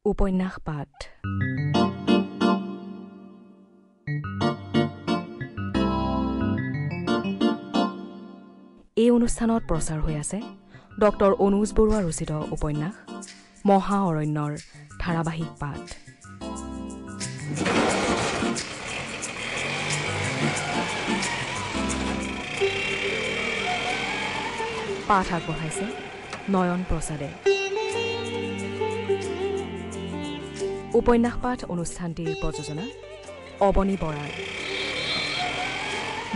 উপন্যাস পাঠ এই অনুষ্ঠানত প্ৰচাৰ হৈ আছে ডক্টৰ অনুজ বৰুৱা ৰচিত উপন্যাস মহা অৰণ্যৰ ধাৰাবাহিক পাঠ। পাঠ আগবঢ়াইছে নয়ন প্ৰসাদে। উপন্যাস পাঠ অনুষ্ঠানটিৰ প্ৰযোজনা অৱনী বৰাৰ।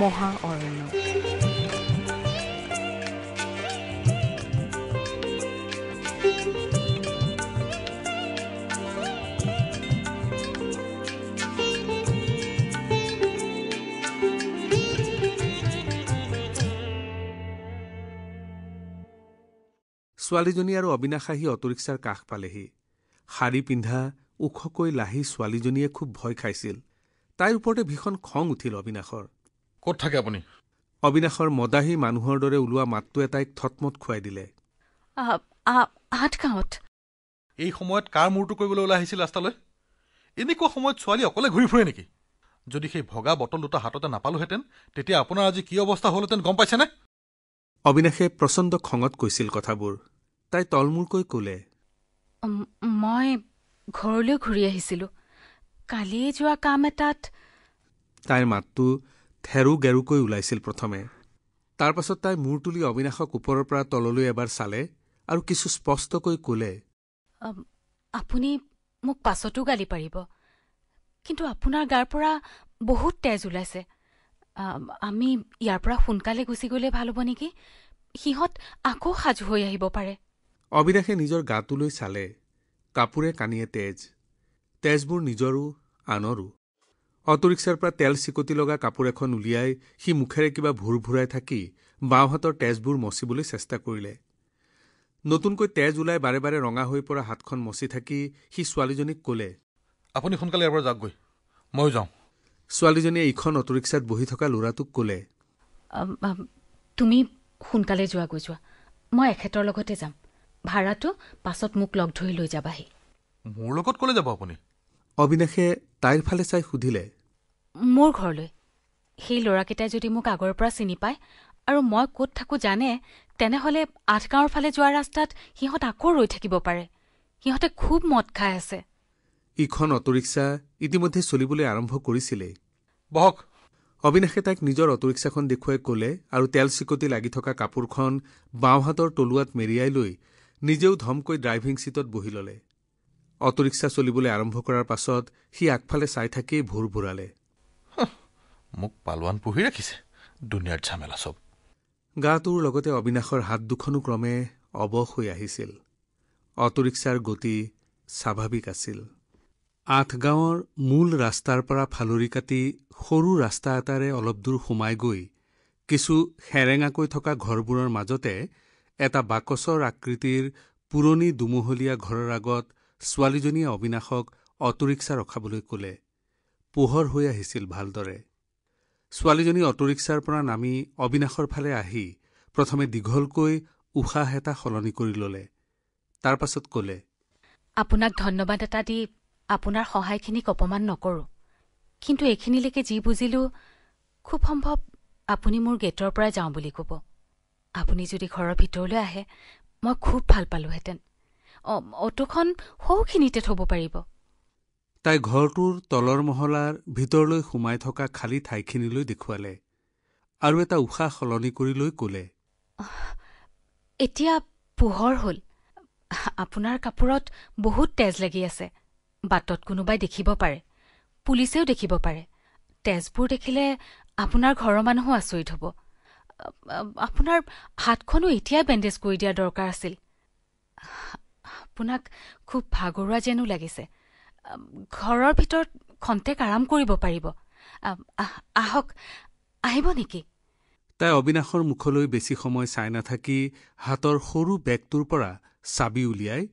মহা অৰণ্য। ছোৱালীজনী আৰু অবিনাশ আহি অটোৰিক্সাৰ কাষ পালেহি। শাৰী পিন্ধা ওখকৈ লাহি ছোৱালীজনীয়ে খুব ভয় খাইছিল। তাইৰ ওপৰতে ভীষণ খং উঠিল অবিনাশৰ। ক'ত থাকে আপুনি? অবিনাশৰ মদাহী মানুহৰ দৰে ওলোৱা মাতটোৱে তাইক থতমত খুৱাই দিলে। আঠগাঁৱত। এই সময়ত কাৰ মূৰটো কৰিবলৈ ওলাই আহিছিল ৰাস্তালৈ? এনেকুৱা সময়ত ছোৱালী অকলে ঘূৰি ফুৰে নেকি? যদি সেই ভগা বটল দুটা হাততে নাপালোহেঁতেন তেতিয়া আপোনাৰ আজি কি অৱস্থা হ'লহেঁতেন গম পাইছেনে? অবিনাশে প্ৰচণ্ড খঙত কৈছিল কথাবোৰ। তাই তলমূৰকৈ ক'লে, মই ঘৰলৈ ঘূৰি আহিছিলোঁ। কালিয়ে যোৱা কাম এটাত। তাইৰ মাতটো থেৰু গেৰুকৈ ওলাইছিল প্ৰথমে। তাৰ পাছত তাই মূৰ তুলি অবিনাশক ওপৰৰ পৰা তললৈ এবাৰ চালে আৰু কিছু স্পষ্টকৈ ক'লে, আপুনি মোক পাছতো গালি পাৰিব, কিন্তু আপোনাৰ গাৰ পৰা বহুত তেজ ওলাইছে। আমি ইয়াৰ পৰা সোনকালে গুচি গ'লে ভাল হ'ব নেকি? সিহঁত আকৌ সাজু হৈ আহিব পাৰে। অবিনাশে নিজৰ গাটোলৈ চালে। কাপোৰে কানিয়ে তেজবোৰ নিজৰো আনৰো। অটোৰিক্সাৰ পৰা তেল চিকটি লগা কাপোৰ এখন উলিয়াই সি মুখেৰে কিবা ভুৰভুৰাই থাকি বাওঁহাতৰ তেজবোৰ মচিবলৈ চেষ্টা কৰিলে। নতুনকৈ তেজ ওলাই বাৰে বাৰে ৰঙা হৈ পৰা হাতখন মচি থাকি সি ছোৱালীজনীক ক'লে, আপুনি সোনকালে ইয়াৰ পৰা যাওকগৈ, ময়ো যাওঁ। ছোৱালীজনীয়ে ইখন অটোৰিক্সাত বহি থকা ল'ৰাটোক ক'লে, তুমি সোনকালে যোৱাগৈ যোৱা, মই এখেতৰ লগতে যাম। ভাড়াটো পাছত মোক লগ ধৰি লৈ যাবাহি। মোৰ লগত ক'লে যাব আপুনি? অবিনাশে তাইৰ ফালে চাই সুধিলে, মোৰ ঘৰলৈ। সেই ল'ৰাকেইটাই যদি মোক আগৰ পৰা চিনি পায় আৰু মই ক'ত থাকোঁ জানে, তেনেহ'লে আঠগাঁৱৰ ফালে যোৱা ৰাস্তাত সিহঁত আকৌ ৰৈ থাকিব পাৰে। সিহঁতে খুব মদ খাই আছে। ইখন অটোৰিক্সা ইতিমধ্যে চলিবলৈ আৰম্ভ কৰিছিলেই। বহক। অবিনাশে তাইক নিজৰ অটোৰিক্সাখন দেখুৱাই ক'লে আৰু তেল চিকটি লাগি থকা কাপোৰখন বাওঁহাতৰ তলুৱাত মেৰিয়াই লৈ নিজেও ধমকৈ ড্ৰাইভিং ছিটত বহি ল'লে। অটোৰিক্সা চলিবলৈ আৰম্ভ কৰাৰ পাছত সি আগফালে চাই থাকিয়েই ভুৰভুৰালে। মোক পালোৱান পুহি ৰাখিছে, দুনিয়াৰ ঝামেলা চব। গাটোৰ লগতে অবিনাশৰ হাত দুখনো ক্ৰমে অৱশ হৈ আহিছিল। অটোৰিক্সাৰ গতি স্বাভাৱিক আছিল। আঠগাঁৱৰ মূল ৰাস্তাৰ পৰা ফালৰি কাটি সৰু ৰাস্তা এটাৰে অলপ দূৰ সোমাই গৈ কিছু সেৰেঙাকৈ থকা ঘৰবোৰৰ মাজতে এটা বাকচৰ আকৃতিৰ পুৰণি দুমহলীয়া ঘৰৰ আগত ছোৱালীজনীয়ে অবিনাশক অটোৰিক্সা ৰখাবলৈ ক'লে। পোহৰ হৈ আহিছিল ভালদৰে। ছোৱালীজনী অটোৰিক্সাৰ পৰা নামি অবিনাশৰ ফালে আহি প্ৰথমে দীঘলকৈ উশাহ এটা সলনি কৰি ল'লে। তাৰ পাছত ক'লে, আপোনাক ধন্যবাদ এটা দি আপোনাৰ সহায়খিনিক অপমান নকৰোঁ, কিন্তু এইখিনিলৈকে যি বুজিলোঁ, খুব সম্ভৱ আপুনি মোৰ গেটৰ পৰাই যাওঁ বুলি ক'ব। আপুনি যদি ঘৰৰ ভিতৰলৈ আহে মই খুব ভাল পালোহেঁতেন। অটোখন সৌখিনিতে থ'ব পাৰিব। তাই ঘৰটোৰ তলৰ মহলাৰ ভিতৰলৈ সোমাই থকা খালী ঠাইখিনিলৈ দেখুৱালে আৰু এটা উশাহ সলনি কৰি লৈ ক'লে, এতিয়া পোহৰ হ'ল। আপোনাৰ কাপোৰত বহুত তেজ লাগি আছে। বাটত কোনোবাই দেখিব পাৰে, পুলিচেও দেখিব পাৰে। তেজবোৰ দেখিলে আপোনাৰ ঘৰৰ মানুহো আচৰিত হ'ব। আপোনাৰ হাতখনো এতিয়াই বেণ্ডেজ কৰি দিয়াৰ দৰকাৰ আছিল। আপোনাক খুব ভাগৰুৱা যেনো লাগিছে। ঘৰৰ ভিতৰত খন্তেক আৰাম কৰিব পাৰিব। আহক, আহিব নেকি? তাই অবিনাশৰ মুখলৈ বেছি সময় চাই নাথাকি হাতৰ সৰু বেগটোৰ পৰা চাবি উলিয়াই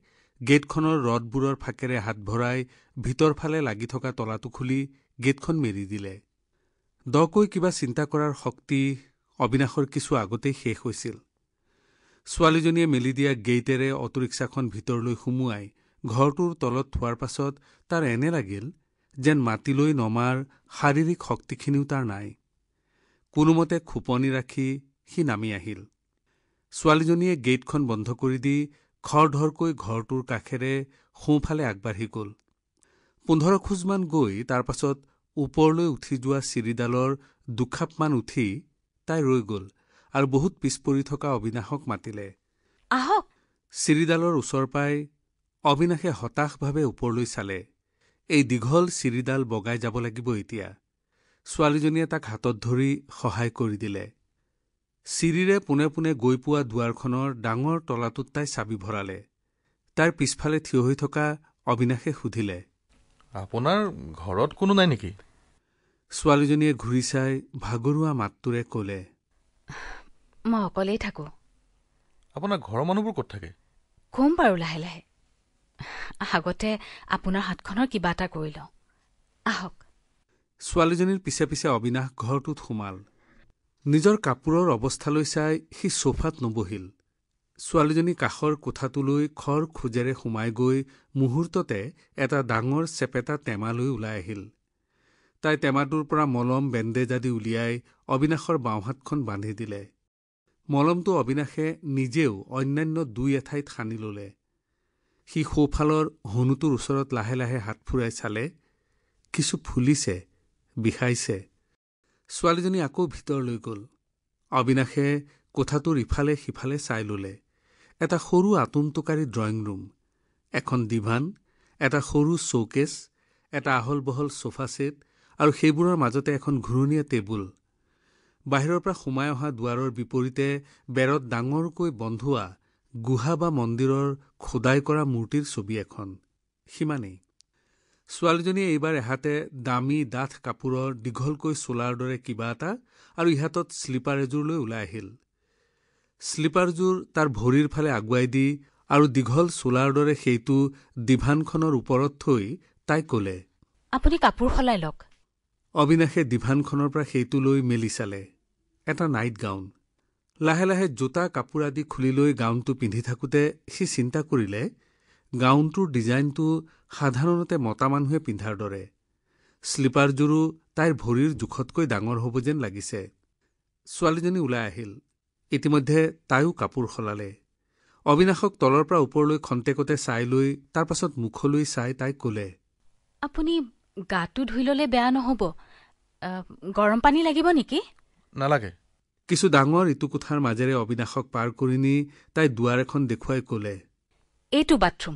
গেটখনৰ ৰডবোৰৰ ফাকেৰে হাত ভৰাই ভিতৰ ফালে লাগি থকা তলাটো খুলি গেটখন মেলি দিলে। দকৈ কিবা চিন্তা কৰাৰ শক্তি অবিনাশৰ কিছু আগতেই শেষ হৈছিল। ছোৱালীজনীয়ে মেলি দিয়া গেইটেৰে অটোৰিক্সাখন ভিতৰলৈ সুমুৱাই ঘৰটোৰ তলত থোৱাৰ পাছত তাৰ এনে লাগিল যেন মাটিলৈ নমাৰ শাৰীৰিক শক্তিখিনিও তাৰ নাই। কোনোমতে খোপনি ৰাখি সি নামি আহিল। ছোৱালীজনীয়ে গেটখন বন্ধ কৰি দি খৰধৰকৈ ঘৰটোৰ কাষেৰে সোঁফালে আগবাঢ়ি গ'ল। 15 খোজমান গৈ তাৰ পাছত ওপৰলৈ উঠি যোৱা চিৰিডালৰ দুখাপমান উঠি তাই ৰৈ গ'ল আৰু বহুত পিছ পৰি থকা অবিনাশক মাতিলে। আহক। চিৰিডালৰ ওচৰ পাই অবিনাশে হতাশভাৱে ওপৰলৈ চালে। এই দীঘল চিৰিডাল বগাই যাব লাগিব এতিয়া। ছোৱালীজনীয়ে তাক হাতত ধৰি সহায় কৰি দিলে। চিৰিৰে পোনে পোনে গৈ পোৱা দুৱাৰখনৰ ডাঙৰ তলাটোত তাই চাবি ভৰালে। তাইৰ পিছফালে থিয় হৈ থকা অবিনাশে সুধিলে, আপোনাৰ ঘৰত কোনো নাই নেকি? ছোৱালীজনীয়ে ঘূৰি চাই ভাগৰুৱা মাতটোৰে ক'লে, মই অকলেই থাকোঁ। আপোনাৰ ঘৰৰ মানুহবোৰ ক'ত থাকে? কম বাৰু লাহে লাহে। আগতে আপোনাৰ হাতখনৰ কিবা এটা কৰি লওঁ। আহক। ছোৱালীজনীৰ পিছে পিছে অবিনাশ ঘৰটোত সোমাল। নিজৰ কাপোৰৰ অৱস্থালৈ চাই সি ছোফাত নবহিল। ছোৱালীজনী কাষৰ কোঠাটোলৈ খৰ খোজেৰে সোমাই গৈ মুহূৰ্ততে এটা ডাঙৰ চেপেটা টেমা লৈ ওলাই আহিল। তাই টেমাটোৰ পৰা মলম বেণ্ডেজ আদি উলিয়াই অবিনাশৰ বাওঁহাতখন বান্ধি দিলে। মলমটো অবিনাশে নিজেও অন্যান্য দুই এঠাইত সানি ল'লে। সি সোঁফালৰ হনুটোৰ ওচৰত লাহে লাহে হাত ফুৰাই চালে। কিছু ফুলিছে, বিষাইছে। ছোৱালীজনী আকৌ ভিতৰলৈ গ'ল। অবিনাশে কোঠাটোৰ ইফালে সিফালে চাই ল'লে। এটা সৰু আটোমটোকাৰী ড্ৰয়িং ৰুম, এখন ডিভান, এটা সৰু শ্ব'কেছ, এটা আহল বহল ছোফা ছেট আৰু সেইবোৰৰ মাজতে এখন ঘূৰণীয়া টেবুল। বাহিৰৰ পৰা সোমাই অহা দুৱাৰৰ বিপৰীতে বেৰত ডাঙৰকৈ বন্ধোৱা গুহা বা মন্দিৰৰ খোদাই কৰা মূৰ্তিৰ ছবি এখন। সিমানেই। ছোৱালীজনীয়ে এইবাৰ এহাতে দামী ডাঠ কাপোৰৰ দীঘলকৈ চোলাৰ দৰে কিবা এটা আৰু ইহাতত শ্লিপাৰ এযোৰ লৈ ওলাই আহিল। শ্লিপাৰযোৰ তাৰ ভৰিৰ ফালে আগুৱাই দি আৰু দীঘল চোলাৰ দৰে সেইটো ডিভানখনৰ ওপৰত থৈ তাই ক'লে, আপুনি কাপোৰ সলাই লওক। অবিনাশে ডিভানখনৰ পৰা সেইটো লৈ মেলি চালে। এটা নাইট গাউন। লাহে লাহে জোতা কাপোৰ আদি খুলি লৈ গাউনটো পিন্ধি থাকোঁতে সি চিন্তা কৰিলে, গাউনটোৰ ডিজাইনটো সাধাৰণতে মতা মানুহে পিন্ধাৰ দৰে। শ্লিপাৰযোৰো তাইৰ ভৰিৰ জোখতকৈ ডাঙৰ হ'ব যেন লাগিছে। ছোৱালীজনী ওলাই আহিল। ইতিমধ্যে তাইও কাপোৰ সলালে। অবিনাশক তলৰ পৰা ওপৰলৈ খন্তেকতে চাই লৈ তাৰ পাছত মুখলৈ চাই তাই ক'লে, আপুনি গাটো ধুই ল'লে বেয়া নহ'ব। গৰম পানী লাগিব নেকি? নালাগে। কিছু ডাঙৰ ইটোকোঠাৰ মাজেৰে অবিনাশক পাৰ কৰি নি তাই দুৱাৰ এখন দেখুৱাই ক'লে, এইটো বাথৰুম।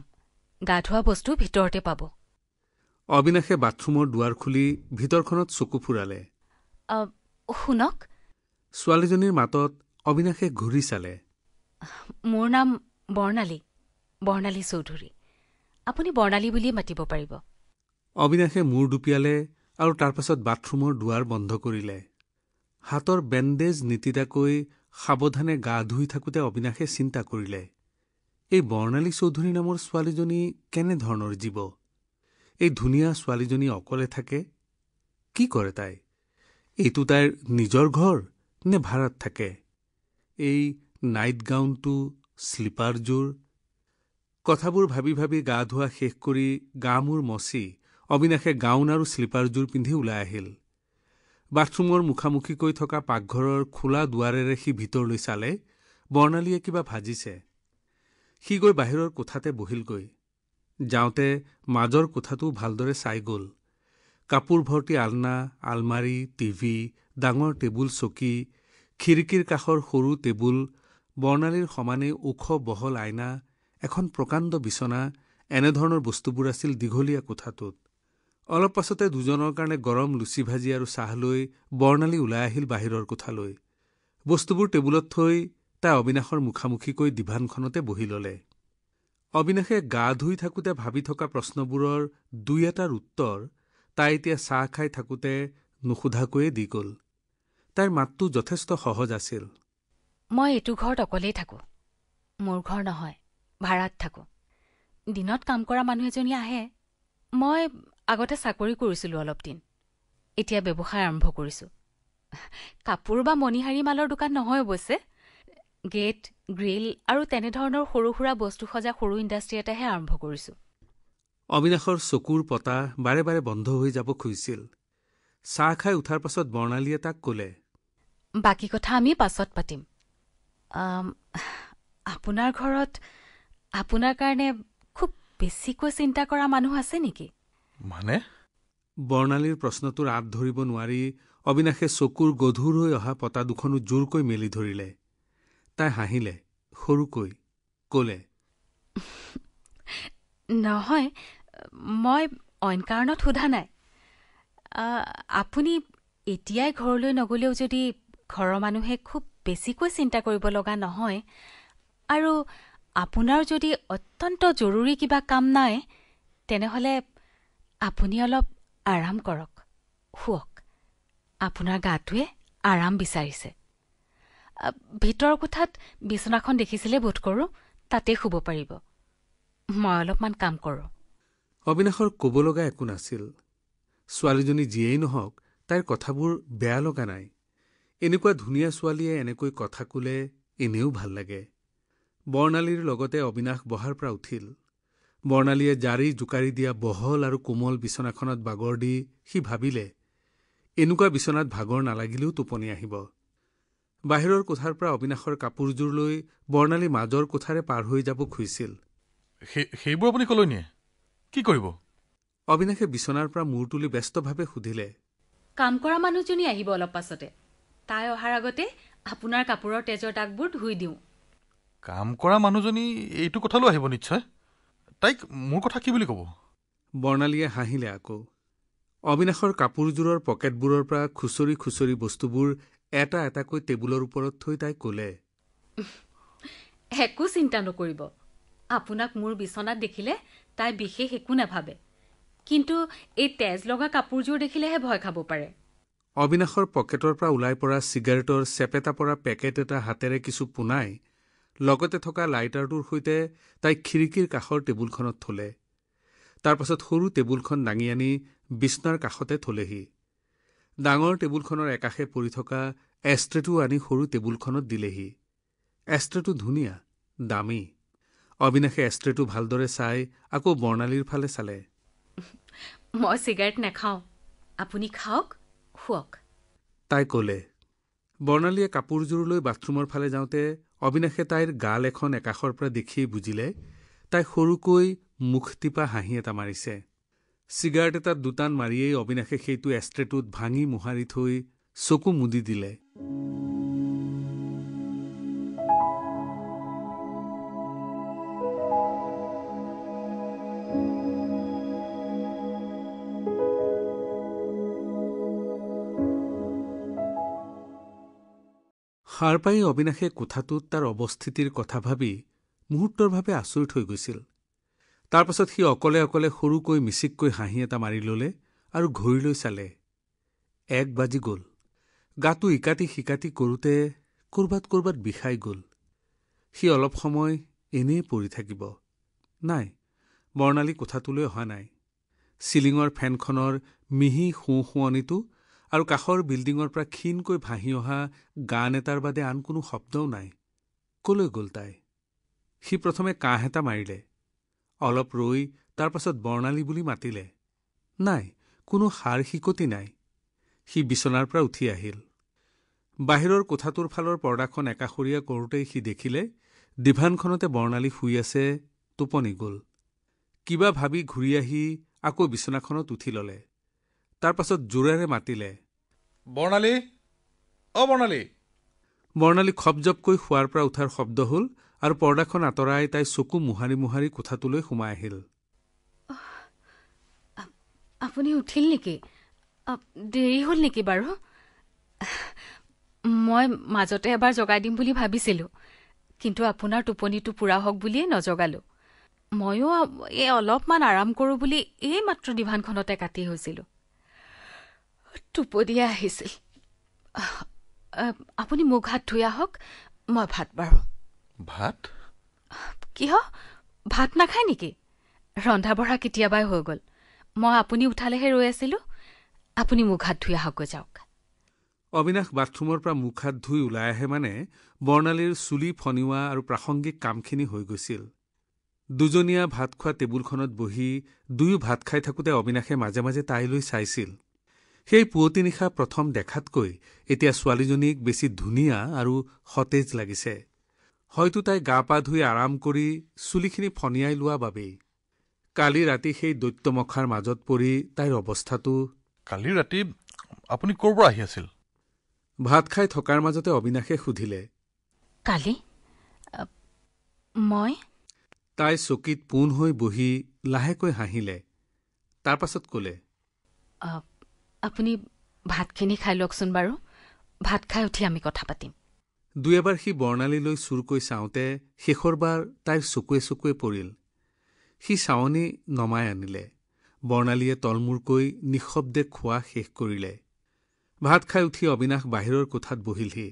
গা ধোৱা বস্তু ভিতৰতে পাব। অবিনাশে বাথৰুমৰ দুৱাৰ খুলি ভিতৰখনত চকু ফুৰালে। শুনক। ছোৱালীজনীৰ মাতত অবিনাশে ঘূৰি চালে। মোৰ নাম বৰ্ণালী চৌধুৰী। আপুনি বৰ্ণালী বুলিয়ে মাতিব পাৰিব। অবিনাশে মূৰ দুপিয়ালে আৰু তাৰ পাছত বাথৰুমৰ দুৱাৰ বন্ধ কৰিলে। হাতৰ বেণ্ডেজ নিতিতাকৈ সাৱধানে গা ধুই থাকোঁতে অবিনাশে চিন্তা কৰিলে, এই বৰ্ণালী চৌধুৰী নামৰ ছোৱালীজনী কেনেধৰণৰ জীৱ? এই ধুনীয়া ছোৱালীজনী অকলে থাকে? কি কৰে তাই? এইটো তাইৰ নিজৰ ঘৰ নে ভাড়াত থাকে? এই নাইট গাউনটো, শ্লিপাৰযোৰ। কথাবোৰ ভাবি ভাবি গা ধোৱা শেষ কৰি গা মূৰ মচি অবিনাশে গাউন আৰু শ্লিপাৰযোৰ পিন্ধি ওলাই আহিল। বাথৰুমৰ মুখামুখিকৈ থকা পাকঘৰৰ খোলা দুৱাৰেৰে সি ভিতৰলৈ চালে। বৰ্ণালীয়ে কিবা ভাজিছে। সি গৈ বাহিৰৰ কোঠাতে বহিলগৈ। যাওঁতে মাজৰ কোঠাটো ভালদৰে চাই গ'ল। কাপোৰ ভৰ্তি আলনা, আলমাৰি, টিভি, ডাঙৰ টেবুল চকী, খিৰিকীৰ কাষৰ সৰু টেবুল, বৰ্ণালীৰ সমানেই ওখ বহল আইনা, এখন প্ৰকাণ্ড বিচনা, এনেধৰণৰ বস্তুবোৰ আছিল দীঘলীয়া কোঠাটোত। অলপ পাছতে দুজনৰ কাৰণে গৰম লুচি ভাজি আৰু চাহ লৈ বৰ্ণালী ওলাই আহিল বাহিৰৰ কোঠালৈ। বস্তুবোৰ টেবুলত থৈ তাই অবিনাশৰ মুখামুখিকৈ ডিভানখনতে বহি ল'লে। অবিনাশে গা ধুই থাকোঁতে ভাবি থকা প্ৰশ্নবোৰৰ দুই এটাৰ উত্তৰ তাই এতিয়া চাহ খাই থাকোঁতে নুসুধাকৈয়ে দি গ'ল। তাইৰ মাতটো যথেষ্ট সহজ আছিল। মই এইটো ঘৰত অকলেই থাকোঁ। মোৰ ঘৰ নহয়, ভাড়াত থাকোঁ। দিনত কাম কৰা মানুহ এজনী আহে। মই আগতে চাকৰি কৰিছিলোঁ অলপ দিন। এতিয়া ব্যৱসায় আৰম্ভ কৰিছোঁ। কাপোৰ বা মণিহাৰী মালৰ দোকান নহয় অৱশ্যে। গেট, গ্ৰিল আৰু তেনেধৰণৰ সৰু সুৰা বস্তু সজা সৰু ইণ্ডাষ্ট্ৰী এটাহে আৰম্ভ কৰিছোঁ। অবিনাশৰ চকুৰ পতা বাৰে বাৰে বন্ধ হৈ যাব খুজিছিল। চাহ খাই উঠাৰ পাছত বৰ্ণালীয়ে তাক কলে, বাকী কথা আমি পাছত পাতিম। আপোনাৰ ঘৰত আপোনাৰ কাৰণে খুব বেছিকৈ চিন্তা কৰা মানুহ আছে নেকি? মানে? বৰ্ণালীৰ প্ৰশ্নটোৰ আঁত ধৰিব নোৱাৰি অবিনাশে চকুৰ গধুৰ হৈ অহা পতা দুখনো জোৰকৈ মেলি ধৰিলে। তাই হাঁহিলে সৰুকৈ, কলে, নহয়, মই অইন কাৰণত সোধা নাই। আপুনি এতিয়াই ঘৰলৈ নগলেও যদি ঘৰৰ মানুহে খুব বেছিকৈ চিন্তা কৰিব লগা নহয় আৰু আপোনাৰ যদি অত্যন্ত জৰুৰী কিবা কাম নাই, তেনেহ'লে আপুনি অলপ আৰাম কৰক, শুৱক। আপোনাৰ গাটোৱে আৰাম বিচাৰিছে। ভিতৰৰ কোঠাত বিচনাখন দেখিছিলে বোধ কৰোঁ, তাতে শুব পাৰিব। মই অলপমান কাম কৰোঁ। অবিনাশৰ কব লগা একো নাছিল। ছোৱালীজনী যিয়েই নহওক তাইৰ কথাবোৰ বেয়া লগা নাই। এনেকুৱা ধুনীয়া ছোৱালীয়ে এনেকৈ কথা কলে এনেও ভাল লাগে। বৰ্ণালীৰ লগতে অবিনাশ বহাৰ পৰা উঠিল। বৰ্ণালীয়ে জাৰি জোকাৰি দিয়া বহল আৰু কোমল বিচনাখনত বাগৰ দি সি ভাবিলে, এনেকুৱা বিচনাত ভাগৰ নালাগিলেও টোপনি আহিব। বাহিৰৰ কোঠাৰ পৰা অবিনাশৰ কাপোৰযোৰ লৈ বৰ্ণালী মাজৰ কোঠাৰে পাৰ হৈ যাব খুজিছিল। সেইবোৰ আপুনি কলৈ নিয়ে? কি কৰিব? অবিনাশে বিচনাৰ পৰা মূৰ তুলি ব্যস্তভাৱে সুধিলে, কাম কৰা মানুহজনী আহিব অলপ পাছতে। তাই অহাৰ আগতে আপোনাৰ কাপোৰৰ তেজৰ দাগবোৰ ধুই দিওঁ। কাম কৰা মানুহজনী এইটো কথালৈ আহিব নিশ্চয়। তাইক মোৰ কথা কি বুলি ক'ব? বৰ্ণালীয়ে হাঁহিলে আকৌ। অবিনাশৰ কাপোৰযোৰৰ পকেটবোৰৰ পৰা খুচৰি খুচৰি বস্তুবোৰ এটা এটাকৈ টেবুলৰ ওপৰত থৈ তাই কলে, একো চিন্তা নকৰিব। আপোনাক মোৰ বিচনাত দেখিলে তাই বিশেষ একো নাভাবে, কিন্তু এই তেজ লগা কাপোৰযোৰ দেখিলেহে ভয় খাব পাৰে। অবিনাশৰ পকেটৰ পৰা ওলাই পৰা চিগাৰেটৰ চেপেটা পৰা পেকেট এটা হাতেৰে কিছু পোনাই লগতে থকা লাইটাৰটোৰ সৈতে তাইক খিৰিকীৰ কাষৰ টেবুলখনত থলে। তাৰ পাছত সৰু টেবুলখন দাঙি আনি বিচনাৰ কাষতে থলেহি। ডাঙৰ টেবুলখনৰ একাষে পৰি থকা এষ্ট্ৰেটো আনি সৰু টেবুলখনত দিলেহি। এষ্ট্ৰেটো ধুনীয়া, দামী। অবিনাশে এষ্ট্ৰেটো ভালদৰে চাই আকৌ বৰ্ণালীৰ ফালে চালে। মই চিগাৰেট নাখাওঁ, আপুনি খাওক, শুৱক। তাই কলে। বৰ্ণালীয়ে কাপোৰযোৰ লৈ বাথৰুমৰ ফালে যাওঁতে অবিনাশে তাইৰ গাল এখন একাষৰ পৰা দেখিয়েই বুজিলে তাই সৰুকৈ মুখ টিপা হাঁহি এটা মাৰিছে। চিগাৰেট এটাত দুটান মাৰিয়েই অবিনাশে সেইটো এষ্ট্ৰেটোত ভাঙি মোহাৰি থৈ চকু মুদি দিলে। সাৰ পাই অবিনাশে কোঠাটোত তাৰ অৱস্থিতিৰ কথা ভাবি মুহূৰ্তৰ ভাৱে আচৰিত হৈ গৈছিল। তাৰ পাছত সি অকলে অকলে সৰুকৈ মিচিককৈ হাঁহি এটা মাৰি ললে আৰু ঘড়ীলৈ চালে। 1 বাজি গল। গাটো ইকাতি সিকাতি কৰোঁতে কৰবাত বিষাই গল। সি অলপ সময় এনেই পৰি থাকিব। নাই, বৰ্ণালী কোঠাটোলৈ অহা নাই। চিলিঙৰ ফেনখনৰ মিহি সোঁৱনিটো আৰু কাষৰ বিল্ডিঙৰ পৰা ক্ষীণকৈ ভাহি অহা গান এটাৰ বাদে আন কোনো শব্দও নাই। কলৈ গল তাই? সি প্ৰথমে কাঁহ এটা মাৰিলে। অলপ ৰৈ তাৰ পাছত বৰ্ণালী বুলি মাতিলে। নাই, কোনো সাৰ শিকতি নাই। সি বিচনাৰ পৰা উঠি আহিল। বাহিৰৰ কোঠাটোৰ ফালৰ পৰ্দাখন একাষৰীয়া কৰোঁতেই সি দেখিলে ডিভানখনতে বৰ্ণালী শুই আছে, টোপনি গল। কিবা ভাবি ঘূৰি আহি আকৌ বিচনাখনত উঠি ললে। তাৰ পাছত জোৰেৰে মাতিলে, বৰ্ণালী, বৰ্ণালী। বৰ্ণালী খপজপকৈ শোৱাৰ পৰা উঠাৰ শব্দ হল আৰু পৰ্দাখন আঁতৰাই তাই চকু মোহাৰি মোহাৰি কোঠাটোলৈ সোমাই আহিল। আপুনি উঠিল নেকি? দেৰি হ'ল নেকি বাৰু? মই মাজতে এবাৰ জগাই দিম বুলি ভাবিছিলোঁ, কিন্তু আপোনাৰ টোপনিটো পূৰা হওক বুলিয়েই নজগালোঁ। ময়ো এই অলপমান আৰাম কৰোঁ বুলি এইমাত্ৰ ডিভানখনতে কাটি হৈছিলোঁ। টোপনিয়ে আহিছিল। আপুনি মুখ হাত ধুই আহক, মই ভাত বাঢ়োঁ। ভাত? কিয়, ভাত নাখায় নেকি? ৰন্ধা বঢ়া কেতিয়াবাই হৈ গ'ল। মই আপুনি উঠালেহে ৰৈ আছিলোঁ। আপুনি মুখ হাত ধুই আহকগৈ যাওক। অবিনাশ বাথৰুমৰ পৰা মুখ হাত ধুই ওলাই আহে মানে বৰ্ণালীৰ চুলি ফনিওৱা আৰু প্ৰাসংগিক কামখিনি হৈ গৈছিল। দুজনীয়া ভাত খোৱা টেবুলখনত বহি দুয়ো ভাত খাই থাকোঁতে অবিনাশে মাজে মাজে তাইলৈ চাইছিল। সেই পুৱতি নিশা প্ৰথম দেখাতকৈ এতিয়া ছোৱালীজনীক বেছি ধুনীয়া আৰু সতেজ লাগিছে। হয়তো তাই গা পা ধুই আৰাম কৰি চুলিখিনি ফনিয়াই লোৱা বাবেই। কালি ৰাতি সেই দৈত্যমখাৰ মাজত পৰি তাইৰ অৱস্থাটো। কালি ৰাতি আপুনি ক'ৰ পৰা আহি আছিল? ভাত খাই থকাৰ মাজতে অবিনাশে সুধিলে। কালি মই তাই চকীত পোন হৈ বহি লাহেকৈ হাঁহিলে। তাৰ পাছত ক'লে, আপুনি ভাতখিনি খাই লওকচোন বাৰু। ভাত খাই উঠি আমি কথা পাতিম। দুই এবাৰ সি বৰ্ণালীলৈ চুৰকৈ চাওঁতে শেষৰবাৰ তাইৰ চকুৱে চকুৱে পৰিল। সি চাৱনি নমাই আনিলে। বৰ্ণালীয়ে তলমূৰকৈ নিঃশব্দে খোৱা শেষ কৰিলে। ভাত খাই উঠি অবিনাশ বাহিৰৰ কোঠাত বহিলহি।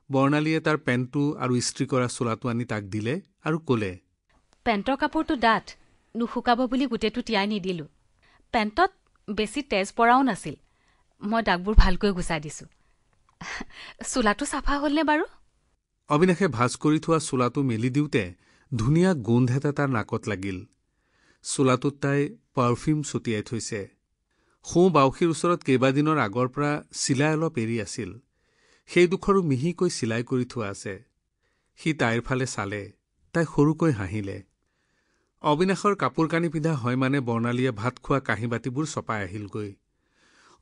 বৰ্ণালীয়ে তাৰ পেণ্টটো আৰু ইস্ত্ৰি কৰা চোলাটো আনি তাক দিলে আৰু ক'লে, পেণ্টৰ কাপোৰটো ডাঠ, নুশুকাব বুলি গোটেইটো তিয়াই নিদিলোঁ। পেণ্টত বেছি তেজ পৰাও নাছিল। মই দাগবোৰ ভালকৈ গুচাই দিছোঁ। চোলাটো চাফা হ'লনে বাৰু? অবিনাশে ভাজ কৰি থোৱা চোলাটো মেলি দিওঁতে ধুনীয়া গোন্ধ এটা তাৰ নাকত লাগিল। চোলাটোত তাই পাৰফিউম ছটিয়াই থৈছে। সোঁ বাউসীৰ ওচৰত কেইবাদিনৰ আগৰ পৰা চিলাই অলপ এৰি আছিল। সেইডোখৰো মিহিকৈ চিলাই কৰি থোৱা আছে। সি তাইৰ ফালে চালে। তাই সৰুকৈ হাঁহিলে। অবিনাশৰ কাপোৰ কানি পিন্ধা হয় মানে বৰ্ণালীয়ে ভাত খোৱা কাঁহী বাতিবোৰ চপাই আহিলগৈ।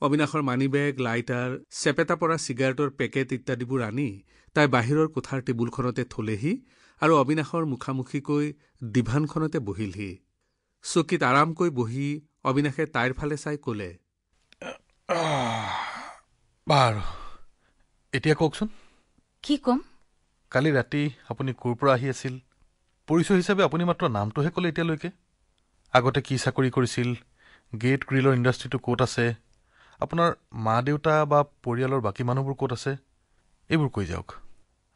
অবিনাশৰ মানিবেগ, লাইটাৰ, চেপেটা পৰা চিগাৰেটৰ পেকেট ইত্যাদিবোৰ আনি তাই বাহিৰৰ কোঠাৰ টেবুলখনতে থলেহি আৰু অবিনাশৰ মুখামুখিকৈ ডিভানখনতে বহিলহি। চকীত আৰামকৈ বহি অবিনাশে তাইৰ ফালে চাই ক'লে, বাৰু এতিয়া কওকচোন। কি ক'ম? কালি ৰাতি আপুনি ক'ৰ পৰা আহি আছিল? পৰিচয় হিচাপে আপুনি মাত্ৰ নামটোহে ক'লে এতিয়ালৈকে। আগতে কি চাকৰি কৰিছিল? গেট গ্ৰিলৰ ইণ্ডাষ্ট্ৰিটো ক'ত আছে? আপোনাৰ মা দেউতা বা পৰিয়ালৰ বাকী মানুহবোৰ ক'ত আছে? এইবোৰ কৈ যাওক।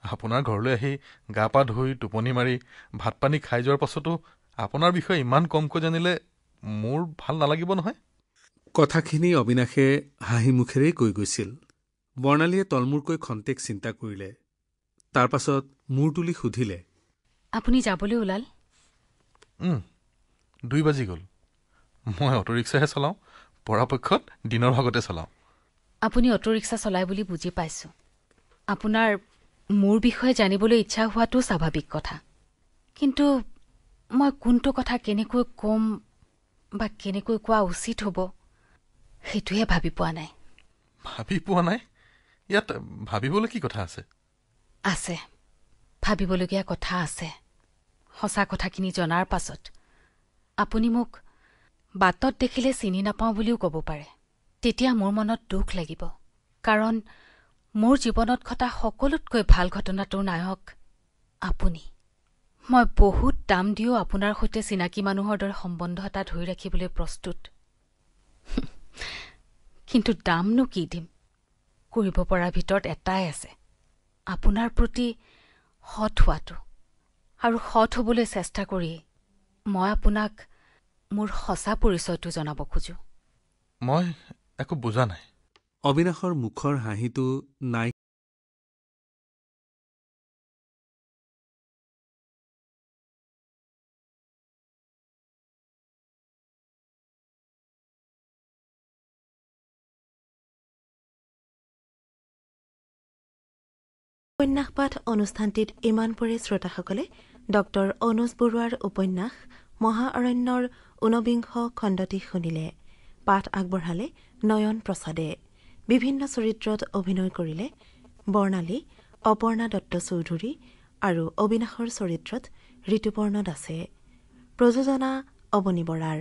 আপোনাৰ ঘৰলৈ আহি গা পা ধুই টোপনি মাৰি ভাত পানী খাই যোৱাৰ পাছতো আপোনাৰ বিষয়ে ইমান কমকৈ জানিলে মোৰ ভাল নালাগিব নহয়। কথাখিনি অবিনাশে হাঁহি মুখেৰেই কৈ গৈছিল। বৰ্ণালীয়ে তলমূৰকৈ খন্তেক চিন্তা কৰিলে। তাৰ পাছত মূৰ তুলি সুধিলে, আপুনি যাবলৈ ওলাল? 2 বাজি গ'ল। মই অটোৰিক্সাহে চলাওঁ। পৰাপক্ষত দিনৰ ভাগতে চলাওঁ। আপুনি অটোৰিক্সা চলাই বুলি বুজি পাইছোঁ। আপোনাৰ মোৰ বিষয়ে জানিবলৈ ইচ্ছা হোৱাটো স্বাভাৱিক কথা। কিন্তু মই কোনটো কথা কেনেকৈ ক'ম বা কেনেকৈ কোৱা উচিত হ'ব সেইটোহে ভাবি পোৱা নাই। ভাবি পোৱা নাই? ইয়াত ভাবিবলৈ কি কথা আছে? আছে, ভাবিবলগীয়া কথা আছে। সঁচা কথাখিনি জনাৰ পাছত আপুনি মোক বাটত দেখিলে চিনি নাপাওঁ বুলিও ক'ব পাৰে। তেতিয়া মোৰ মনত দুখ লাগিব। কাৰণ মোৰ জীৱনত ঘটা সকলোতকৈ ভাল ঘটনাটোৰ নায়ক আপুনি। মই বহুত দাম দিও আপোনাৰ সৈতে চিনাকি মানুহৰ দৰে সম্বন্ধ এটা ধৰি ৰাখিবলৈ প্ৰস্তুত। কিন্তু দামনো কি দিম? কৰিব পৰাৰ ভিতৰত এটাই আছে, আপোনাৰ প্ৰতি সৎ হোৱাটো। আৰু সৎ হ'বলৈ চেষ্টা কৰিয়েই মই আপোনাক মোৰ সঁচা পৰিচয়টো জনাব খোজোঁ। মই একো বুজা নাই। অবিনাশৰ মুখৰ হাঁহিটো নাই। উপন্যাস পাঠ অনুষ্ঠানটিত ইমানপুৰে শ্ৰোতাসকলে ডক্টৰ অনুজ বৰুৱাৰ উপন্যাস মহাঅৰণ্যৰ ঊনবিংশ খণ্ডটি শুনিলে। পাঠ আগবঢ়ালে নয়ন প্ৰসাদে। বিভিন্ন চৰিত্ৰত অভিনয় কৰিলে বৰ্ণালী, অপৰ্ণা দত্ত চৌধুৰী আৰু অবিনাশৰ চৰিত্ৰত ঋতুপৰ্ণ দাসে। প্ৰযোজনা অৱনী বৰাৰ।